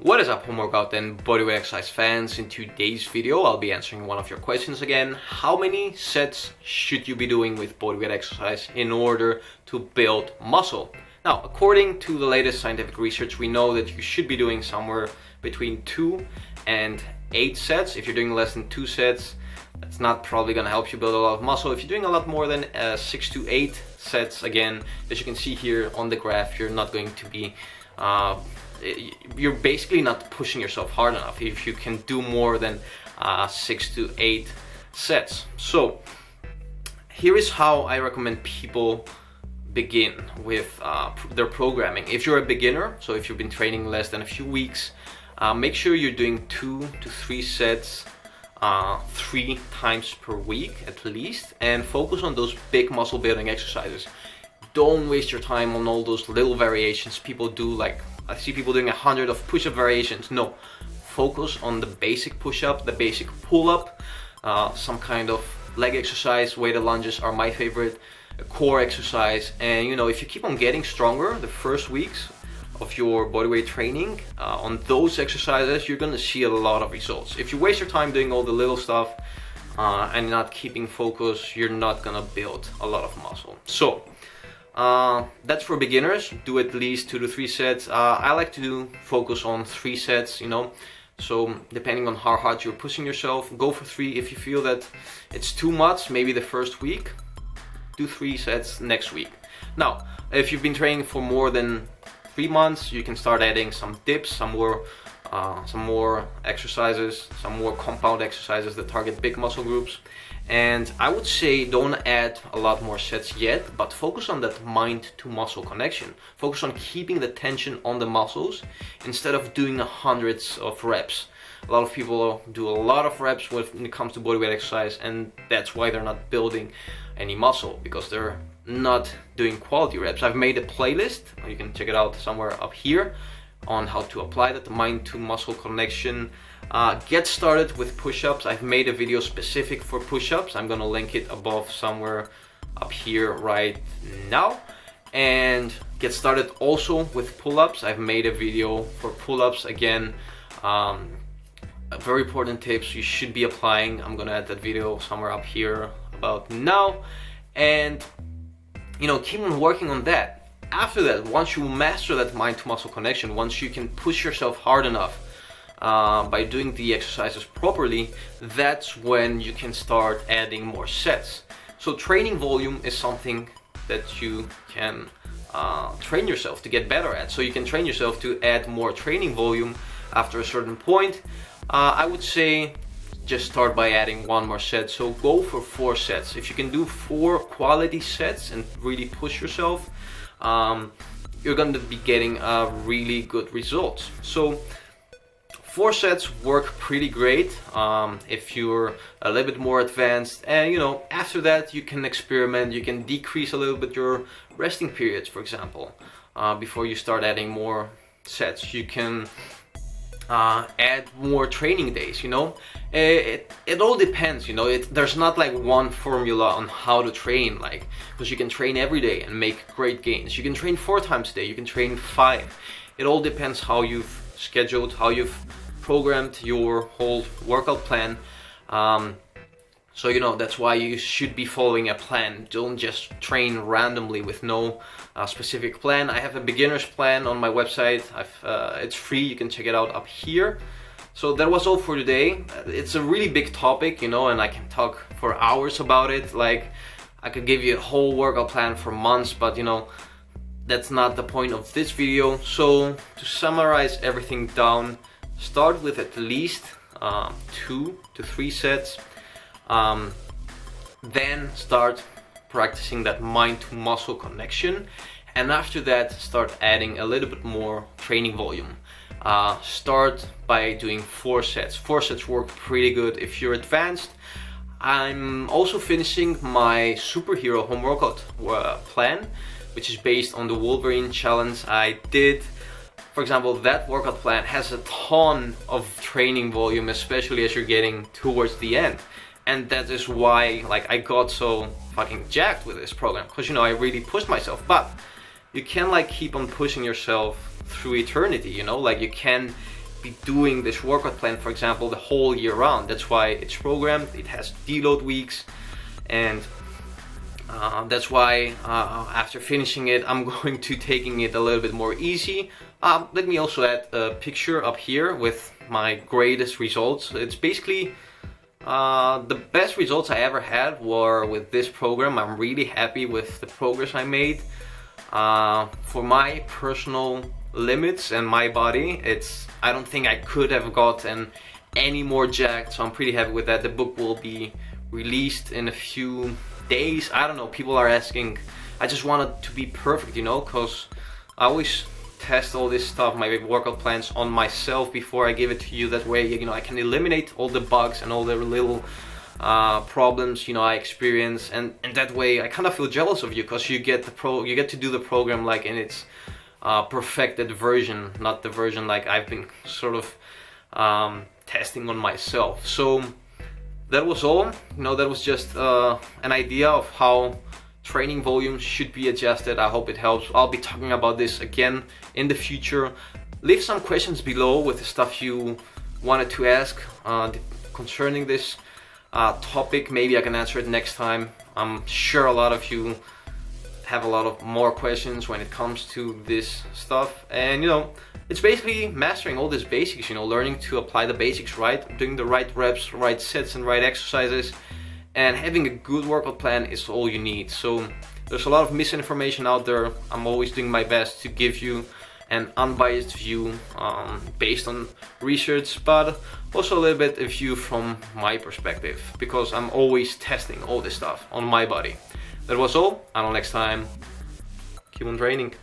What is up, home workout and bodyweight exercise fans? In today's video, I'll be answering one of your questions again. How many sets should you be doing with bodyweight exercise in order to build muscle? Now, according to the latest scientific research, we know that you should be doing somewhere between 2 and 8 sets. If you're doing less than 2 sets, that's not probably going to help you build a lot of muscle. If you're doing a lot more than 6 to 8 sets, again, as you can see here on the graph, you're not going to be you're basically not pushing yourself hard enough if you can do more than 6 to 8 sets. So here is how I recommend people begin with their programming. If you're a beginner, so if you've been training less than a few weeks, make sure you're doing 2 to 3 sets 3 times per week at least, and focus on those big muscle building exercises. Don't waste your time on all those little variations people do. Like, I see people doing 100 of push-up variations. No, focus on the basic push-up, the basic pull-up, some kind of leg exercise. Weighted lunges are my favorite, a core exercise. And you know, if you keep on getting stronger the first weeks of your bodyweight training on those exercises, you're gonna see a lot of results. If you waste your time doing all the little stuff and not keeping focus, you're not gonna build a lot of muscle. So that's for beginners. Do at least 2 to 3 sets. I like to focus on 3 sets, you know, so depending on how hard you're pushing yourself, go for 3. If you feel that it's too much, maybe the first week, do 3 sets next week. Now, if you've been training for more than 3 months, you can start adding some dips, some more exercises, some more compound exercises that target big muscle groups. And I would say don't add a lot more sets yet, but focus on that mind to muscle connection. Focus on keeping the tension on the muscles instead of doing hundreds of reps. A lot of people do a lot of reps when it comes to bodyweight exercise, and that's why they're not building any muscle, because they're not doing quality reps. I've made a playlist, you can check it out somewhere up here, on how to apply that mind to muscle connection. Get started with push-ups. I've made a video specific for push-ups. I'm gonna link it above somewhere up here right now. And get started also with pull-ups. I've made a video for pull-ups again. Very important tips you should be applying. I'm gonna add that video somewhere up here about now. And you know, keep on working on that. After that, once you master that mind to muscle connection, once you can push yourself hard enough by doing the exercises properly, that's when you can start adding more sets. So training volume is something that you can train yourself to get better at. So you can train yourself to add more training volume after a certain point. I would say just start by adding 1 more set. So go for 4 sets. If you can do 4 quality sets and really push yourself, you're going to be getting really good results. So 4 sets work pretty great if you're a little bit more advanced, and you know, after that you can experiment. You can decrease a little bit your resting periods, for example, before you start adding more sets. You can add more training days, you know. It all depends, you know. There's not like one formula on how to train, like, because you can train every day and make great gains. You can train 4 times a day, you can train 5. It all depends how you've scheduled, how you've programmed your whole workout plan. So you know, that's why you should be following a plan. Don't just train randomly with no specific plan. I have a beginner's plan on my website. It's free, you can check it out up here. So that was all for today. It's a really big topic, you know, and I can talk for hours about it. Like, I could give you a whole workout plan for months, but you know, that's not the point of this video. So to summarize everything down, start with at least 2 to 3 sets. Then start practicing that mind to muscle connection, and after that start adding a little bit more training volume. Start by doing 4 sets. 4 sets work pretty good if you're advanced. I'm also finishing my superhero home workout plan, which is based on the Wolverine challenge I did. For example, that workout plan has a ton of training volume, especially as you're getting towards the end. And that is why, like, I got so fucking jacked with this program, because you know, I really pushed myself. But you can like keep on pushing yourself through eternity, you know, like you can be doing this workout plan, for example, the whole year round. That's why it's programmed, it has deload weeks, and that's why after finishing it, I'm going to taking it a little bit more easy. Let me also add a picture up here with my greatest results. It's basically the best results I ever had were with this program. I'm really happy with the progress I made. For my personal limits and my body, I don't think I could have gotten any more jacked, so I'm pretty happy with that. The book will be released in a few days. I don't know, people are asking. I just want it to be perfect, you know, because I always test all this stuff, my workout plans, on myself before I give it to you. That way, you know, I can eliminate all the bugs and all the little problems, you know, I experience, and that way I kind of feel jealous of you, because you get to do the program like in its perfected version, not the version like I've been sort of testing on myself. So that was all, you know, that was just an idea of how training volumes should be adjusted. I hope it helps. I'll be talking about this again in the future. Leave some questions below with the stuff you wanted to ask concerning this topic. Maybe I can answer it next time. I'm sure a lot of you have a lot of more questions when it comes to this stuff, and you know, it's basically mastering all these basics, you know, learning to apply the basics right, doing the right reps, right sets and right exercises, and having a good workout plan is all you need. So there's a lot of misinformation out there. I'm always doing my best to give you an unbiased view based on research, but also a little bit a view from my perspective, because I'm always testing all this stuff on my body. That was all. Until next time, keep on training.